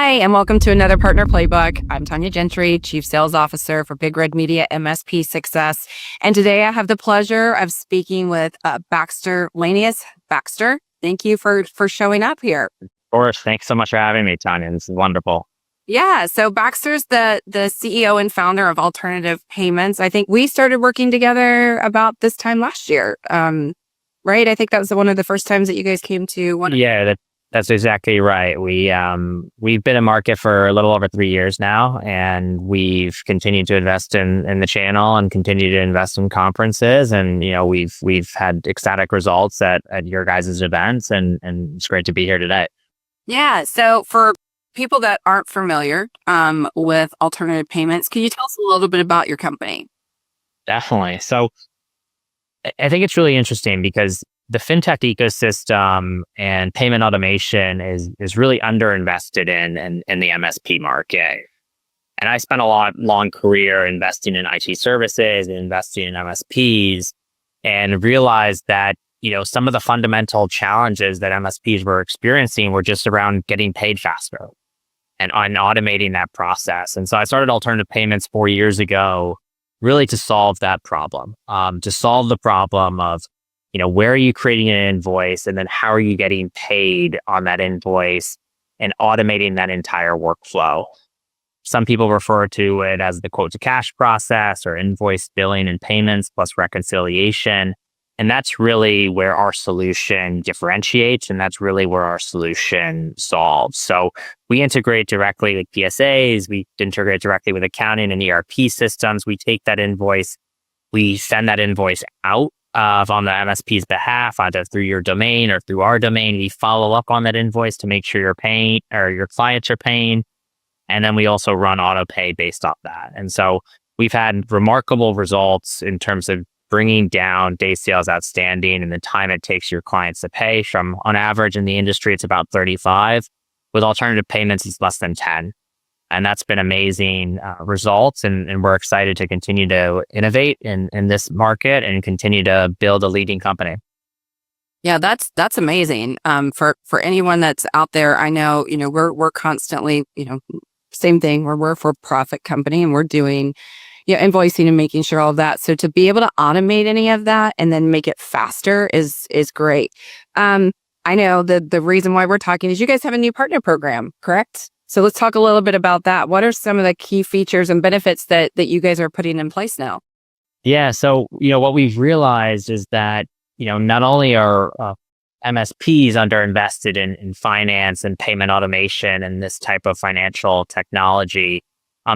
Hi, and welcome to another Partner Playbook. I'm Tonya Gentry, Chief Sales Officer for Big Red Media MSP Success. And today I have the pleasure of speaking with Baxter Lanius. Baxter, thank you for showing up here. Of course. Thanks so much for having me, Tonya. This is wonderful. Yeah, so Baxter's the CEO and founder of Alternative Payments. I think we started working together about this time last year, right? I think that was one of the first times that you guys came to one. Yeah, that's exactly right. We've been in market for a little over 3 years now, and we've continued to invest in the channel and continue to invest in conferences. And we've had ecstatic results at your guys' events, and it's great to be here today. Yeah. So for people that aren't familiar with Alternative Payments, can you tell us a little bit about your company? Definitely. So I think it's really interesting because the fintech ecosystem and payment automation is really underinvested in the MSP market. And I spent a long career investing in IT services and investing in MSPs, and realized that some of the fundamental challenges that MSPs were experiencing were just around getting paid faster and on automating that process. And so I started Alternative Payments 4 years ago, really to solve that problem, to solve the problem of where are you creating an invoice, and then how are you getting paid on that invoice, and automating that entire workflow. Some people refer to it as the quote to cash process, or invoice billing and payments plus reconciliation. And that's really where our solution differentiates, and that's really where our solution solves. So we integrate directly with PSAs, we integrate directly with accounting and ERP systems. We take that invoice, we send that invoice out on the MSP's behalf, either through your domain or through our domain. We follow up on that invoice to make sure you're paying, or your clients are paying. And then we also run auto pay based off that. And so we've had remarkable results in terms of bringing down day sales outstanding and the time it takes your clients to pay. From, on average in the industry, it's about 35. With Alternative Payments, it's less than 10. And that's been amazing results. And we're excited to continue to innovate in this market and continue to build a leading company. Yeah, that's amazing. For anyone that's out there, I know, we're constantly, same thing. We're a for-profit company, and we're doing invoicing and making sure all of that. So to be able to automate any of that and then make it faster is great. I know the reason why we're talking is you guys have a new partner program, correct? So let's talk a little bit about that. What are some of the key features and benefits that you guys are putting in place now? Yeah. So, what we've realized is that, not only are MSPs underinvested in finance and payment automation and this type of financial technology,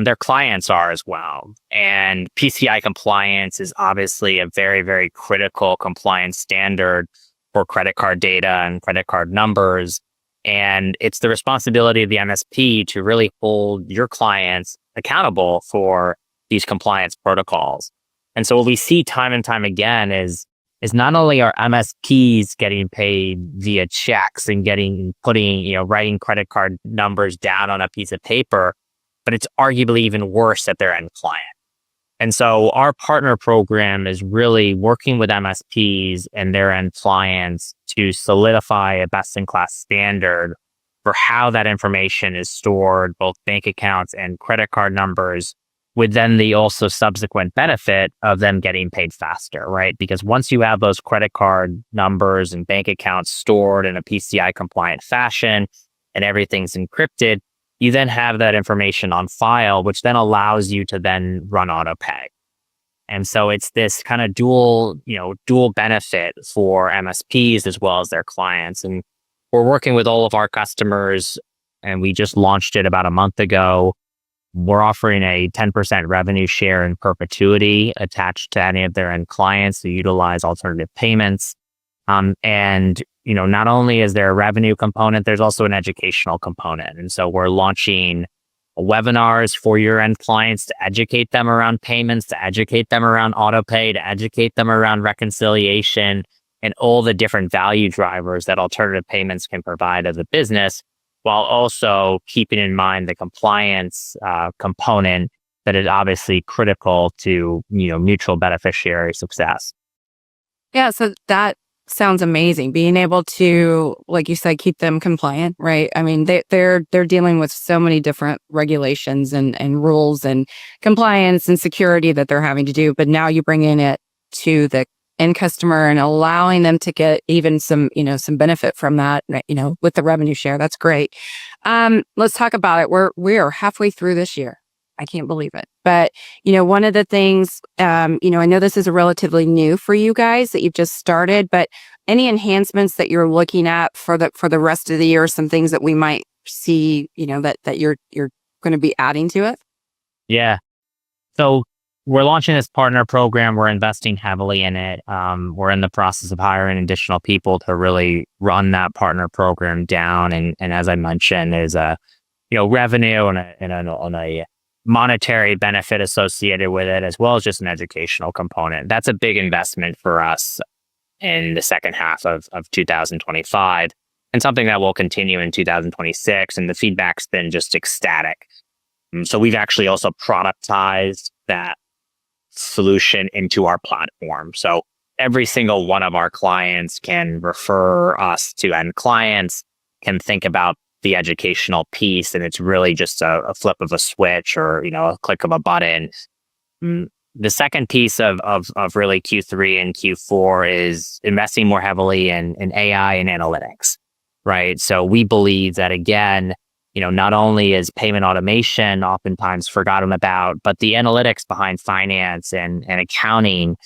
their clients are as well. And PCI compliance is obviously a very, very critical compliance standard for credit card data and credit card numbers. And it's the responsibility of the MSP to really hold your clients accountable for these compliance protocols. And so what we see time and time again is not only are MSPs getting paid via checks and writing credit card numbers down on a piece of paper, but it's arguably even worse at their end client. And so our partner program is really working with MSPs and their end clients to solidify a best-in-class standard for how that information is stored, both bank accounts and credit card numbers, with then the also subsequent benefit of them getting paid faster, right? Because once you have those credit card numbers and bank accounts stored in a PCI-compliant fashion and everything's encrypted, you then have that information on file, which then allows you to then run auto pay. And so it's this kind of dual benefit for MSPs as well as their clients. And we're working with all of our customers, and we just launched it about a month ago. We're offering a 10% revenue share in perpetuity attached to any of their end clients who utilize Alternative Payments. And not only is there a revenue component, there's also an educational component. And so we're launching webinars for your end clients to educate them around payments, to educate them around auto pay, to educate them around reconciliation, and all the different value drivers that Alternative Payments can provide as a business, while also keeping in mind the compliance component that is obviously critical to mutual beneficiary success. Yeah, so that sounds amazing. Being able to, like you said, keep them compliant, right? I mean, they're dealing with so many different regulations and rules and compliance and security that they're having to do. But now you bring in it to the end customer and allowing them to get even some, some benefit from that, with the revenue share. That's great. Let's talk about it. We are halfway through this year. I can't believe it. But, one of the things, I know this is a relatively new for you guys that you've just started, but any enhancements that you're looking at for the rest of the year, some things that we might see, that you're going to be adding to it? Yeah. So we're launching this partner program. We're investing heavily in it. We're in the process of hiring additional people to really run that partner program down. And as I mentioned, there's a, revenue and a monetary benefit associated with it, as well as just an educational component. That's a big investment for us in the second half of 2025, and something that will continue in 2026. And the feedback's been just ecstatic. So we've actually also productized that solution into our platform. So every single one of our clients can refer us to end clients, can think about the educational piece, and it's really just a flip of a switch or a click of a button. The second piece of really Q3 and Q4 is investing more heavily in AI and analytics, right? So we believe that, again, not only is payment automation oftentimes forgotten about, but the analytics behind finance and accounting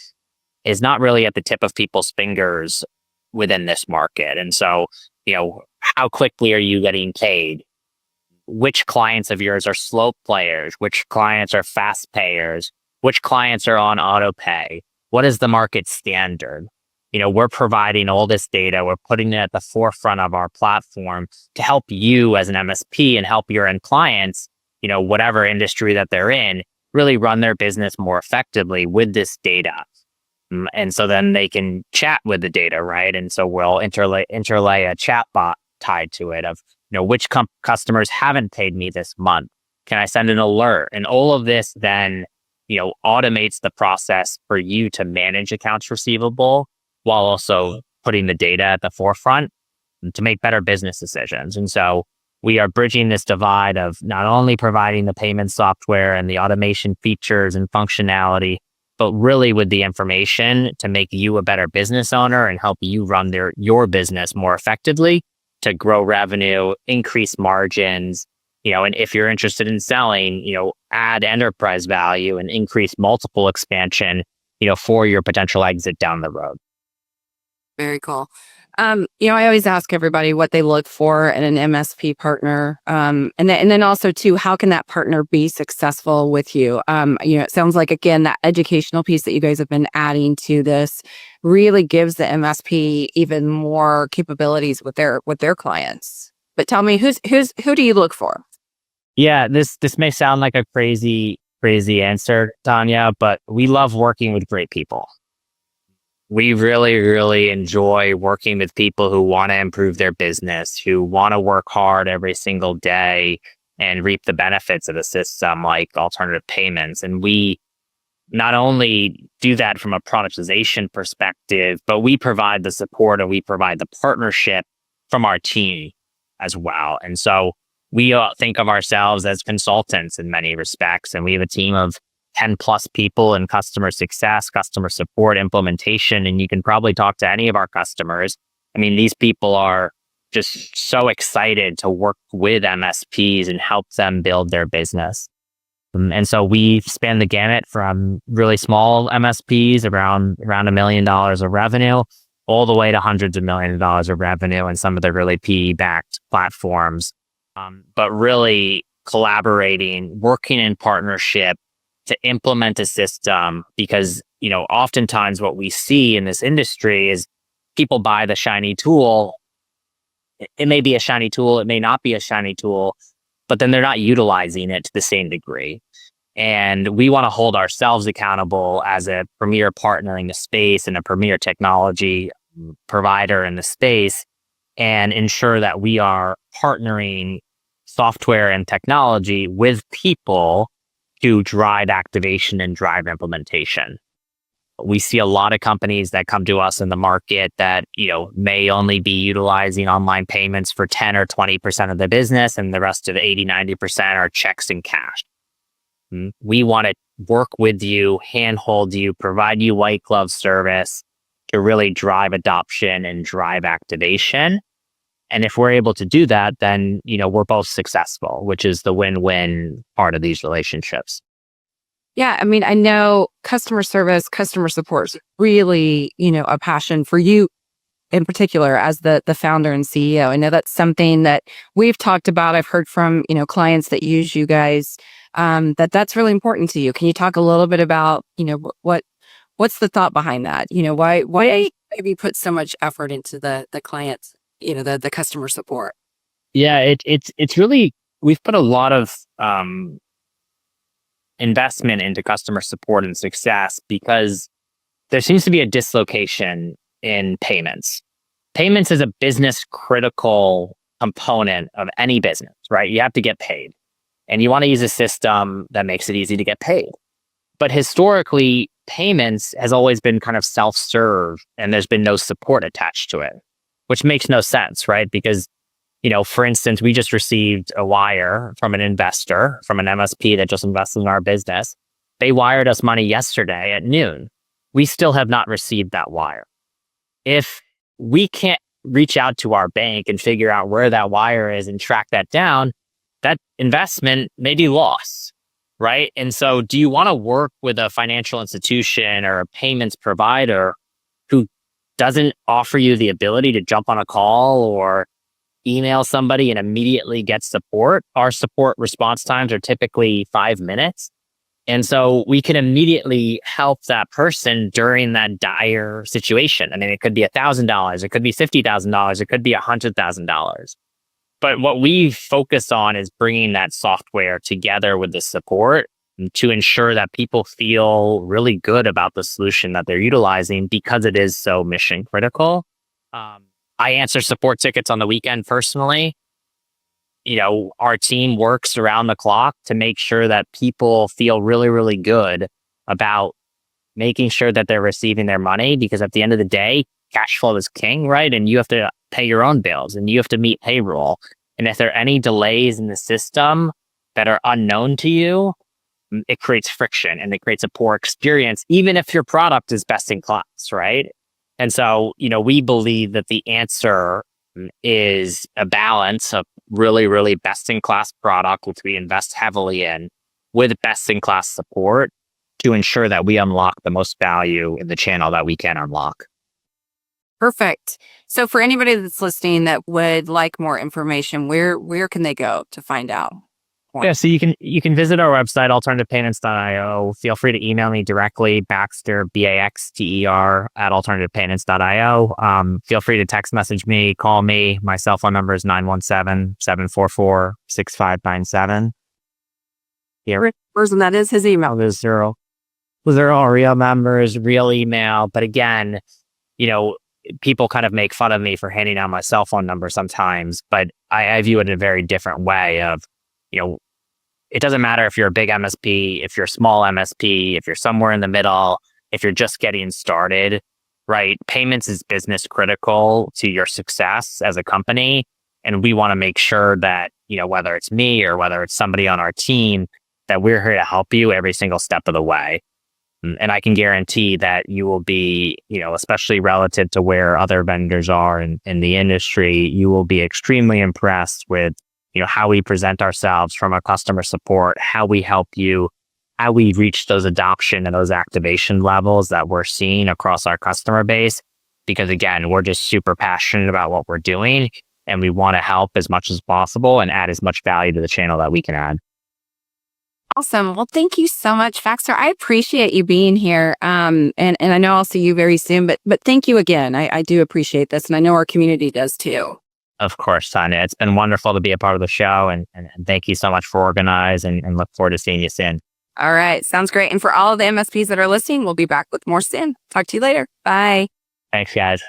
is not really at the tip of people's fingers within this market. And so, how quickly are you getting paid? Which clients of yours are slow players? Which clients are fast payers? Which clients are on auto pay? What is the market standard? We're providing all this data. We're putting it at the forefront of our platform to help you as an MSP and help your end clients, whatever industry that they're in, really run their business more effectively with this data. And so then they can chat with the data, right? And so we'll interlay a chat bot tied to it of, which customers haven't paid me this month. Can I send an alert? And all of this then, automates the process for you to manage accounts receivable while also putting the data at the forefront to make better business decisions. And so we are bridging this divide of not only providing the payment software and the automation features and functionality, but really with the information to make you a better business owner and help you run your business more effectively to grow revenue, increase margins, and if you're interested in selling, add enterprise value and increase multiple expansion, for your potential exit down the road. Very cool. I always ask everybody what they look for in an MSP partner. And then also too, how can that partner be successful with you? It sounds like, again, that educational piece that you guys have been adding to this really gives the MSP even more capabilities with their clients. But tell me, who do you look for? Yeah, this may sound like a crazy answer, Tonya, but we love working with great people. We really, really enjoy working with people who want to improve their business, who want to work hard every single day and reap the benefits of a system like alternative payments. And we not only do that from a productization perspective, but we provide the support and we provide the partnership from our team as well. And so we think of ourselves as consultants in many respects, and we have a team of 10 plus people in customer success, customer support, implementation, and you can probably talk to any of our customers. I mean, these people are just so excited to work with MSPs and help them build their business. And so we span the gamut from really small MSPs around $1 million of revenue, all the way to hundreds of millions of dollars of revenue and some of the really PE-backed platforms. But really collaborating, working in partnership to implement a system, because, oftentimes what we see in this industry is people buy the shiny tool. It may be a shiny tool, it may not be a shiny tool, but then they're not utilizing it to the same degree. And we want to hold ourselves accountable as a premier partner in the space and a premier technology provider in the space, and ensure that we are partnering software and technology with people to drive activation and drive implementation. We see a lot of companies that come to us in the market that, may only be utilizing online payments for 10 or 20% of the business, and the rest of 80, 90% are checks and cash. We want to work with you, handhold you, provide you white glove service to really drive adoption and drive activation. And if we're able to do that, then, we're both successful, which is the win-win part of these relationships. Yeah. I mean, I know customer service, customer support is really, a passion for you in particular as the founder and CEO. I know that's something that we've talked about. I've heard from, clients that use you guys, that's really important to you. Can you talk a little bit about, what's the thought behind that? Why have you put so much effort into the clients, the customer support? Yeah, it's really, we've put a lot of investment into customer support and success because there seems to be a dislocation in payments. Payments is a business critical component of any business, right? You have to get paid and you want to use a system that makes it easy to get paid. But historically, payments has always been kind of self-serve and there's been no support attached to it, which makes no sense, right? Because, for instance, we just received a wire from an investor, from an MSP that just invested in our business. They wired us money yesterday at noon. We still have not received that wire. If we can't reach out to our bank and figure out where that wire is and track that down, that investment may be lost, right? And so do you want to work with a financial institution or a payments provider who doesn't offer you the ability to jump on a call or email somebody and immediately get support? Our support response times are typically 5 minutes. And so we can immediately help that person during that dire situation. I mean, it could be $1,000, it could be $50,000, it could be $100,000. But what we focus on is bringing that software together with the support to ensure that people feel really good about the solution that they're utilizing because it is so mission critical. I answer support tickets on the weekend personally. Our team works around the clock to make sure that people feel really, really good about making sure that they're receiving their money, because at the end of the day, cash flow is king, right? And you have to pay your own bills and you have to meet payroll. And if there are any delays in the system that are unknown to you, it creates friction and it creates a poor experience, even if your product is best in class, right? And so, we believe that the answer is a balance of really, really best in class product, which we invest heavily in, with best in class support to ensure that we unlock the most value in the channel that we can unlock. Perfect. So for anybody that's listening that would like more information, where can they go to find out? Yeah, so you can visit our website, alternativepayments.io. Feel free to email me directly, Baxter, Baxter, at alternativepayments.io. Feel free to text message me, call me. My cell phone number is 917-744-6597. Yeah, person that is his email. Those are all real numbers, real email. But again, people kind of make fun of me for handing out my cell phone number sometimes, but I view it in a very different way of, it doesn't matter if you're a big MSP, if you're a small MSP, if you're somewhere in the middle, if you're just getting started, right? Payments is business critical to your success as a company. And we want to make sure that, whether it's me or whether it's somebody on our team, that we're here to help you every single step of the way. And I can guarantee that you will be, especially relative to where other vendors are in the industry, you will be extremely impressed with how we present ourselves from a customer support, how we help you, how we reach those adoption and those activation levels that we're seeing across our customer base. Because again, we're just super passionate about what we're doing and we want to help as much as possible and add as much value to the channel that we can add. Awesome. Well, thank you so much, Baxter. I appreciate you being here. And I know I'll see you very soon, but thank you again. I do appreciate this. And I know our community does too. Of course, Tonya. It's been wonderful to be a part of the show. And thank you so much for organizing and look forward to seeing you soon. All right. Sounds great. And for all of the MSPs that are listening, we'll be back with more soon. Talk to you later. Bye. Thanks, guys.